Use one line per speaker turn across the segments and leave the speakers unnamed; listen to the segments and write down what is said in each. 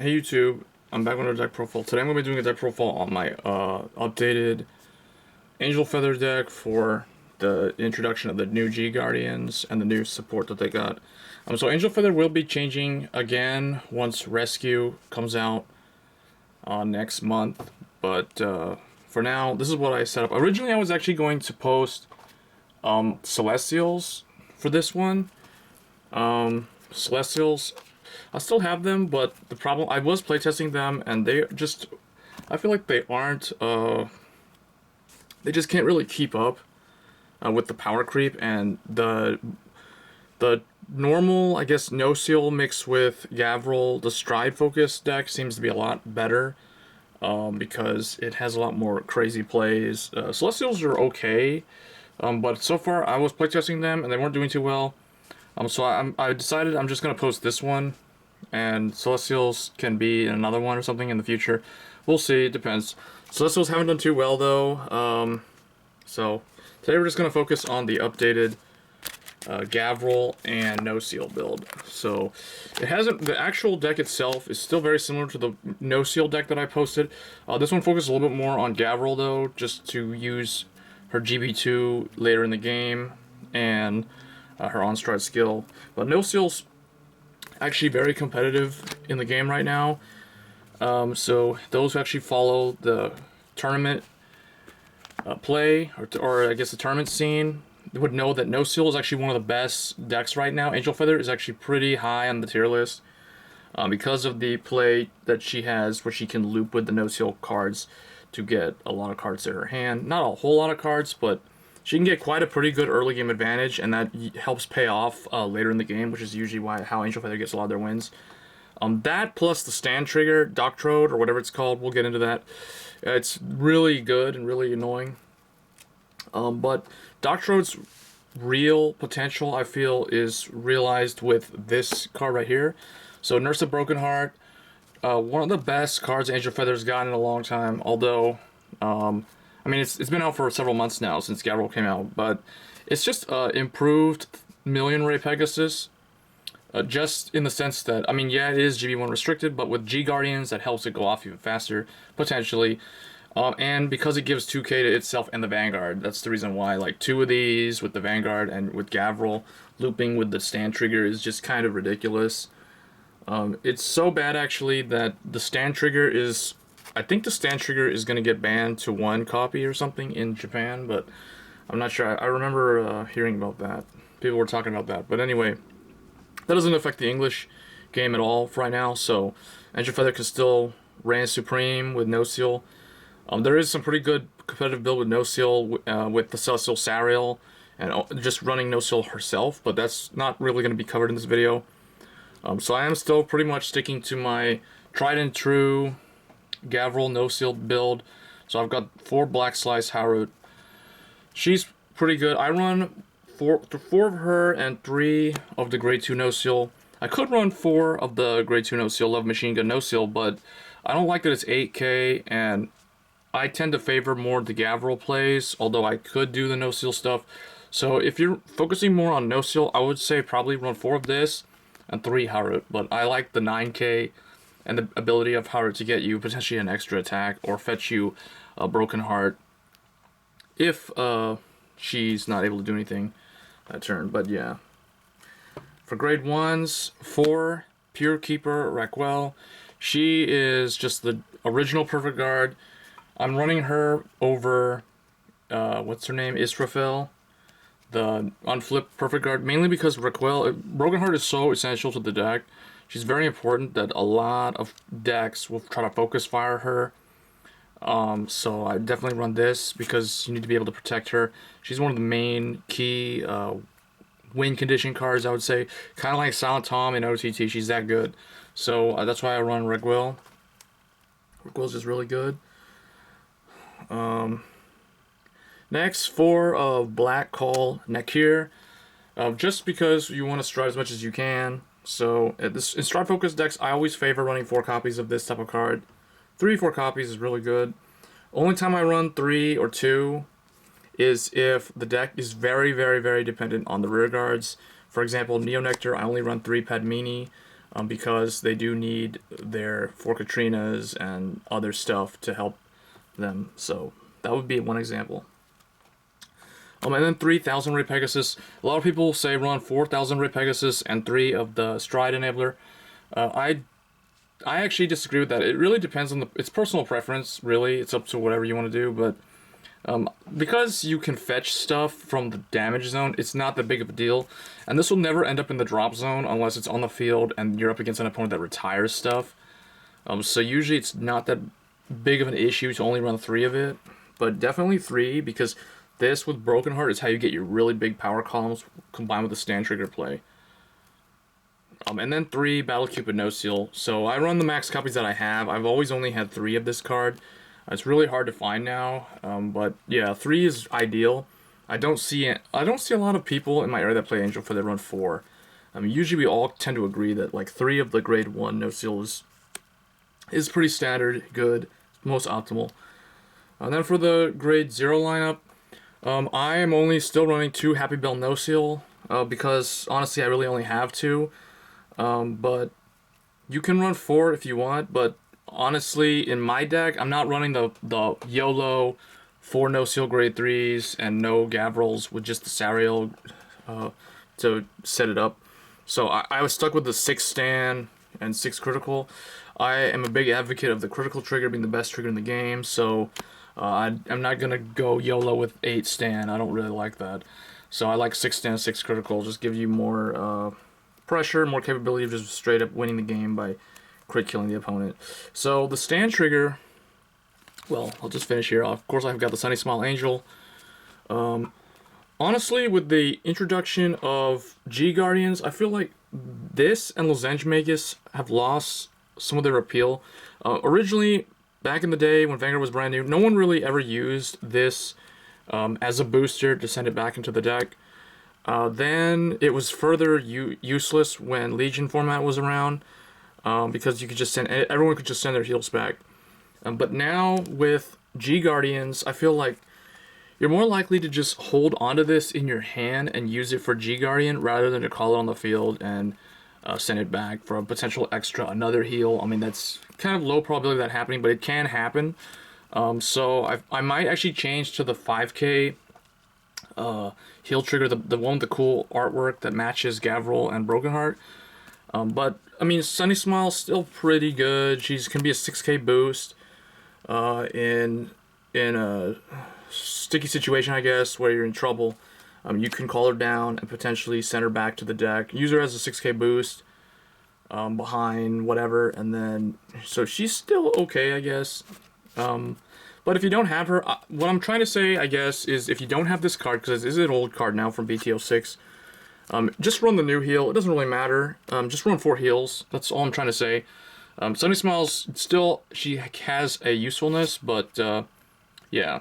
Hey YouTube, I'm back with another deck profile. Today I'm going to be doing a deck profile on my updated Angel Feather deck for the introduction of the new G Guardians and the new support that they got. So Angel Feather will be changing again once Rescue comes out next month. But for now, this is what I set up. Originally I was actually going to post Celestials for this one. Celestials, I still have them, but the problem, I was playtesting them, and they just, I feel like they aren't, they just can't really keep up with the power creep, and the normal, I guess, Nociel mixed with Gavrail, the Stride Focus deck seems to be a lot better, because it has a lot more crazy plays. Celestials are okay, but so far I was playtesting them, and they weren't doing too well. So I decided I'm just going to post this one, and Celestials can be in another one or something in the future. We'll see, it depends. Celestials haven't done too well though, so today we're just going to focus on the updated Gavrail and Nociel build. So it hasn't, the actual deck itself is still very similar to the Nociel deck that I posted. This one focuses a little bit more on Gavrail though, just to use her GB2 later in the game, and her on-stride skill. But Nociel's actually very competitive in the game right now. So those who actually follow the tournament play, or I guess the tournament scene, would know that Nociel is actually one of the best decks right now. Angel Feather is actually pretty high on the tier list because of the play that she has, where she can loop with the Nociel cards to get a lot of cards to her hand. Not a whole lot of cards, but she can get quite a pretty good early game advantage, and that helps pay off later in the game, which is usually how Angel Feather gets a lot of their wins. That plus the stand trigger, Doctrode, or whatever it's called, we'll get into that. It's really good and really annoying. But Doctrode's real potential, I feel, is realized with this card right here. So Nurse a Broken Heart, one of the best cards Angel Feather's gotten in a long time, although I mean, it's been out for several months now since Gavrail came out, but it's just improved Million Ray Pegasus. Just in the sense that, I mean, yeah, it is GB1 restricted, but with G Guardians, that helps it go off even faster, potentially. And because it gives 2k to itself and the Vanguard, that's the reason why, like, 2 of these with the Vanguard and with Gavrail looping with the stand trigger is just kind of ridiculous. It's so bad, actually, that the stand trigger is, I think the stand trigger is going to get banned to 1 copy or something in Japan, but I'm not sure. I remember hearing about that. People were talking about that. But anyway, that doesn't affect the English game at all for right now, so Angel Feather can still reign supreme with Nociel. There is some pretty good competitive build with Nociel with the Celestial Sariel and just running Nociel herself, but that's not really going to be covered in this video. So I am still pretty much sticking to my tried and true Gavrail Nociel build. So I've got 4 Black Slice Harut. She's pretty good. I run 4 of her and 3 of the Grade 2 Nociel. I could run 4 of the Grade 2 Nociel, Love Machine Gun Nociel, but I don't like that it's 8k, and I tend to favor more the Gavrail plays, although I could do the Nociel stuff. So if you're focusing more on Nociel, I would say probably run 4 of this and 3 Harut, but I like the 9k and the ability of Harut to get you potentially an extra attack or fetch you a Broken Heart if she's not able to do anything that turn. But yeah, for grade 1s, 4 Pure Keeper Raquel. She is just the original Perfect Guard. I'm running her over what's her name, Israfel, the unflipped Perfect Guard, mainly because Raquel, Broken Heart is so essential to the deck. She's very important that a lot of decks will try to focus fire her. So I definitely run this because you need to be able to protect her. She's one of the main key win condition cards, I would say. Kind of like Silent Tom in OTT, she's that good. So that's why I run Raquel. Raquel's just really good. Next, 4 of Black Call Nakir. Just because you want to stride as much as you can. So in Stride Focus decks, I always favor running 4 copies of this type of card. 3, 4 copies is really good. Only time I run 3 or 2 is if the deck is very, very, very dependent on the rear guards. For example, Neo Nectar, I only run 3 Padmini. because they do need their 4 Katrinas and other stuff to help them. So that would be one example. And then 3,000 Ray Pegasus. A lot of people say run 4,000 Ray Pegasus and 3 of the Stride Enabler. I actually disagree with that. It really depends on it's personal preference, really. It's up to whatever you want to do, but because you can fetch stuff from the damage zone, it's not that big of a deal. And this will never end up in the drop zone unless it's on the field and you're up against an opponent that retires stuff. So usually it's not that big of an issue to only run 3 of it, but definitely 3, because this with Broken Heart is how you get your really big power columns combined with the stand trigger play. And then 3 Battle Cupid Nociel. So I run the max copies that I have. I've always only had 3 of this card. It's really hard to find now, but yeah, 3 is ideal. I don't see a lot of people in my area that play Angel for that run 4. I mean, usually we all tend to agree that like 3 of the grade 1 Nociel is pretty standard, good, most optimal. And then for the grade 0 lineup, I am only still running 2 Happy Bell Nociel, because honestly I really only have 2. But you can run 4 if you want, but honestly in my deck I'm not running the YOLO 4 Nociel grade 3s and no Gavrils with just the Sariel to set it up. So I was stuck with the 6 stand and 6 critical. I am a big advocate of the critical trigger being the best trigger in the game, so I'm not gonna go YOLO with 8 stand. I don't really like that. So I like 6 stand, 6 critical. Just give you more pressure, more capability of just straight up winning the game by crit killing the opponent. So the stand trigger, well, I'll just finish here. Of course, I've got the Sunny Smile Angel. Honestly, with the introduction of G Guardians, I feel like this and Losange Magus have lost some of their appeal. Originally, back in the day when Vanguard was brand new, no one really ever used this as a booster to send it back into the deck. Then it was further useless when Legion format was around, because you could just everyone could just send their heals back. But now with G Guardians, I feel like you're more likely to just hold onto this in your hand and use it for G Guardian rather than to call it on the field and send it back for a potential extra another heal. I mean, that's kind of low probability of that happening, but it can happen. So I might actually change to the 5k heal trigger, the one with the cool artwork that matches Gavrail and Broken Heart. But I mean, Sunny Smile's still pretty good. She's can be a 6k boost in a sticky situation, I guess, where you're in trouble. You can call her down and potentially send her back to the deck. Use her as a 6k boost behind whatever, and then so she's still okay, I guess. But if you don't have her, what I'm trying to say, I guess, is if you don't have this card, because this is an old card now from BT06, just run the new heal. It doesn't really matter. Just run 4 heals. That's all I'm trying to say. Sunny Smiles, still, she has a usefulness, but yeah.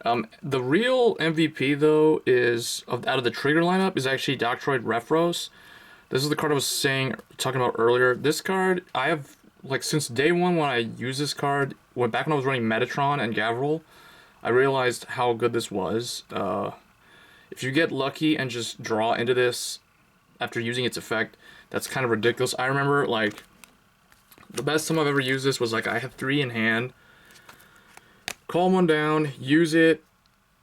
The real MVP, though, is out of the trigger lineup, is actually Doctroid Refros. This is the card I was talking about earlier. This card, I have, like, since day one when I used this card, back when I was running Metatron and Gavrail, I realized how good this was. If you get lucky and just draw into this after using its effect, that's kind of ridiculous. I remember, like, the best time I've ever used this was, like, I had 3 in hand, call one down, use it,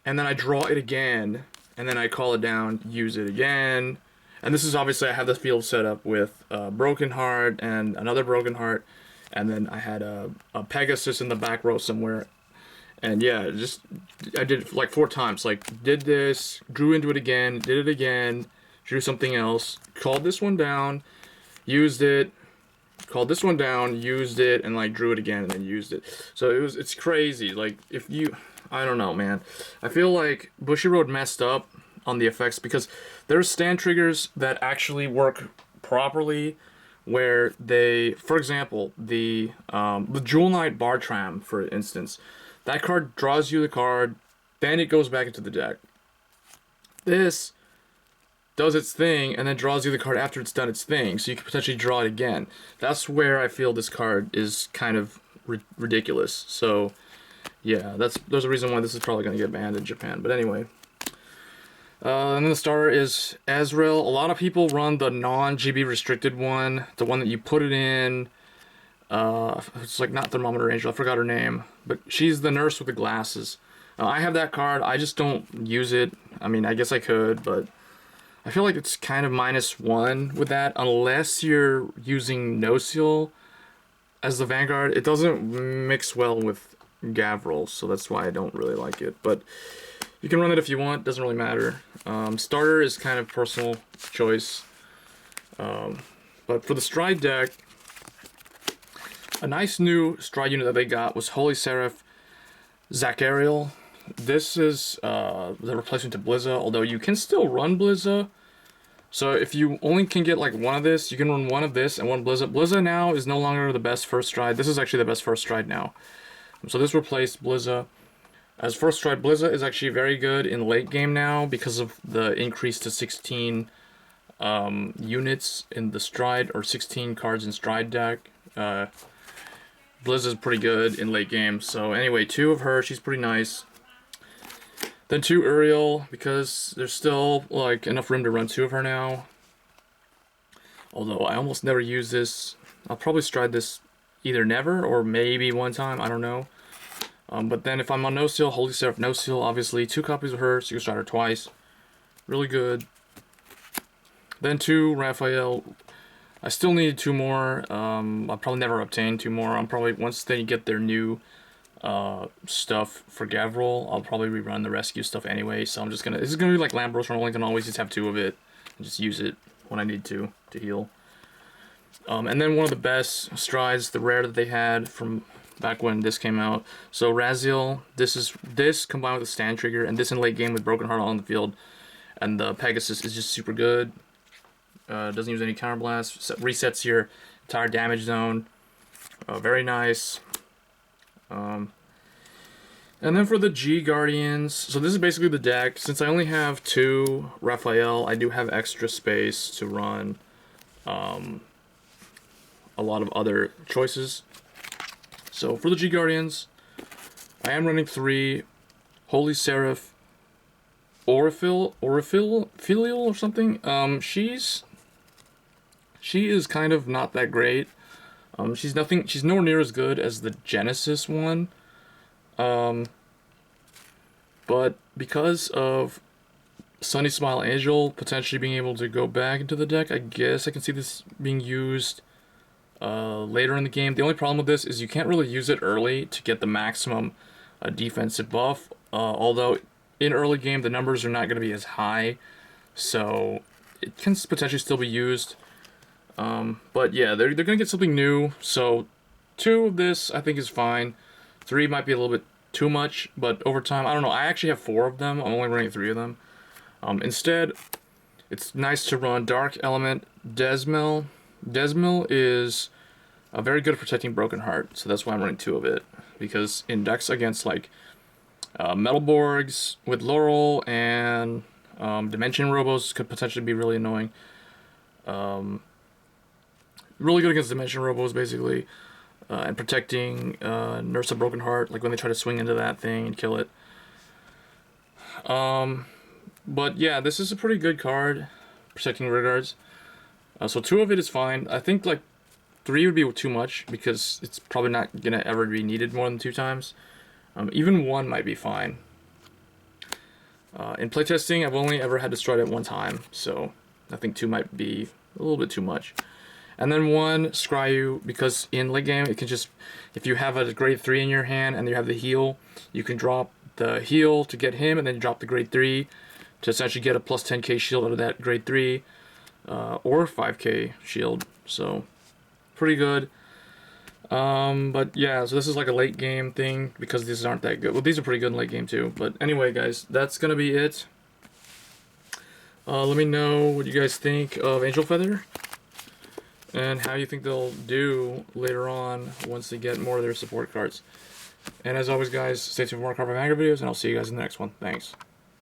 and then I draw it again, and then I call it down, use it again. And this is obviously, I have the field set up with Broken Heart and another Broken Heart, and then I had a Pegasus in the back row somewhere. And yeah, I did it like 4 times. Like, did this, drew into it again, did it again, drew something else, called this one down, used it, called this one down, used it, and like drew it again and then used it. So it's crazy. Like, if you, I don't know, man. I feel like Bushiroad messed up on the effects because there's stand triggers that actually work properly where they, for example, the Jewel Knight Bartram, for instance, that card draws you the card, then it goes back into the deck. This does its thing and then draws you the card after it's done its thing, so you can potentially draw it again. That's where I feel this card is kind of ridiculous. So yeah, there's a reason why this is probably going to get banned in Japan. But anyway, And then the starter is Azrael. A lot of people run the non-GB restricted one, the one that you put it in. It's like not Thermometer Angel, I forgot her name, but she's the nurse with the glasses. I have that card, I just don't use it. I mean, I guess I could, but I feel like it's kind of -1 with that, unless you're using Nociel as the Vanguard. It doesn't mix well with Gavrail, so that's why I don't really like it, but you can run it if you want, doesn't really matter. Starter is kind of personal choice. But for the Stride deck, a nice new Stride unit that they got was Holy Seraph Zachariel. This is the replacement to Blizza, although you can still run Blizza. So if you only can get like one of this, you can run one of this and one Blizza. Blizza now is no longer the best first Stride. This is actually the best first Stride now. So this replaced Blizza. As first Stride, Blizza is actually very good in late game now because of the increase to 16 units in the Stride, or 16 cards in Stride deck. Blizza is pretty good in late game. So anyway, 2 of her, she's pretty nice. Then 2 Uriel, because there's still like enough room to run 2 of her now. Although I almost never use this. I'll probably Stride this either never or maybe one time, I don't know. But then if I'm on Nociel, Holy Seraph Nociel, obviously 2 copies of her, so you can Stride her twice. Really good. Then 2 Raphael. I still need 2 more. I'll probably never obtain 2 more. I'm probably, once they get their new stuff for Gavrail, I'll probably rerun the rescue stuff anyway. So I'm just gonna, this is gonna be like Lambros, where I only can always just have 2 of it and just use it when I need to heal. And then one of the best Strides, the rare that they had from back when this came out. So Raziel, this combined with the stand trigger, and this in late game with Broken Heart on the field, and the Pegasus is just super good. Doesn't use any counterblast, resets your entire damage zone. Very nice. And then for the G Guardians, so this is basically the deck. Since I only have 2 Raphael, I do have extra space to run a lot of other choices. So for the G Guardians, I am running 3 Holy Seraph Filial or something. She is kind of not that great. She's nowhere near as good as the Genesis one. But because of Sunny Smile Angel potentially being able to go back into the deck, I guess I can see this being used later in the game. The only problem with this is you can't really use it early to get the maximum defensive buff. Although in early game the numbers are not going to be as high, so it can potentially still be used. But yeah, they're going to get something new. So 2 of this I think is fine. 3 might be a little bit too much, but over time, I don't know. I actually have 4 of them. I'm only running 3 of them. Instead, it's nice to run Dark Element Desmil. Desmil is very good at protecting Broken Heart, so that's why I'm running 2 of it. Because in decks against like Metalborgs with Laurel and Dimension Robos could potentially be really annoying. Really good against Dimension Robos, basically. And protecting Nurse of Broken Heart, like when they try to swing into that thing and kill it. But yeah, this is a pretty good card, protecting rear guards. So 2 of it is fine. I think like 3 would be too much because it's probably not gonna ever be needed more than 2 times. Even 1 might be fine. In playtesting, I've only ever had to Stride it 1 time, so I think 2 might be a little bit too much. And then 1 Scryu, because in late game it can just, if you have a grade 3 in your hand and you have the heal, you can drop the heal to get him and then drop the grade 3 to essentially get a plus 10k shield out of that grade 3 or 5k shield. So pretty good. But yeah, so this is like a late game thing because these aren't that good. Well, these are pretty good in late game too. But anyway, guys, that's gonna be it. Let me know what you guys think of Angel Feather and how you think they'll do later on once they get more of their support cards. And as always, guys, stay tuned for more Cardfight Vanguard videos, and I'll see you guys in the next one. Thanks.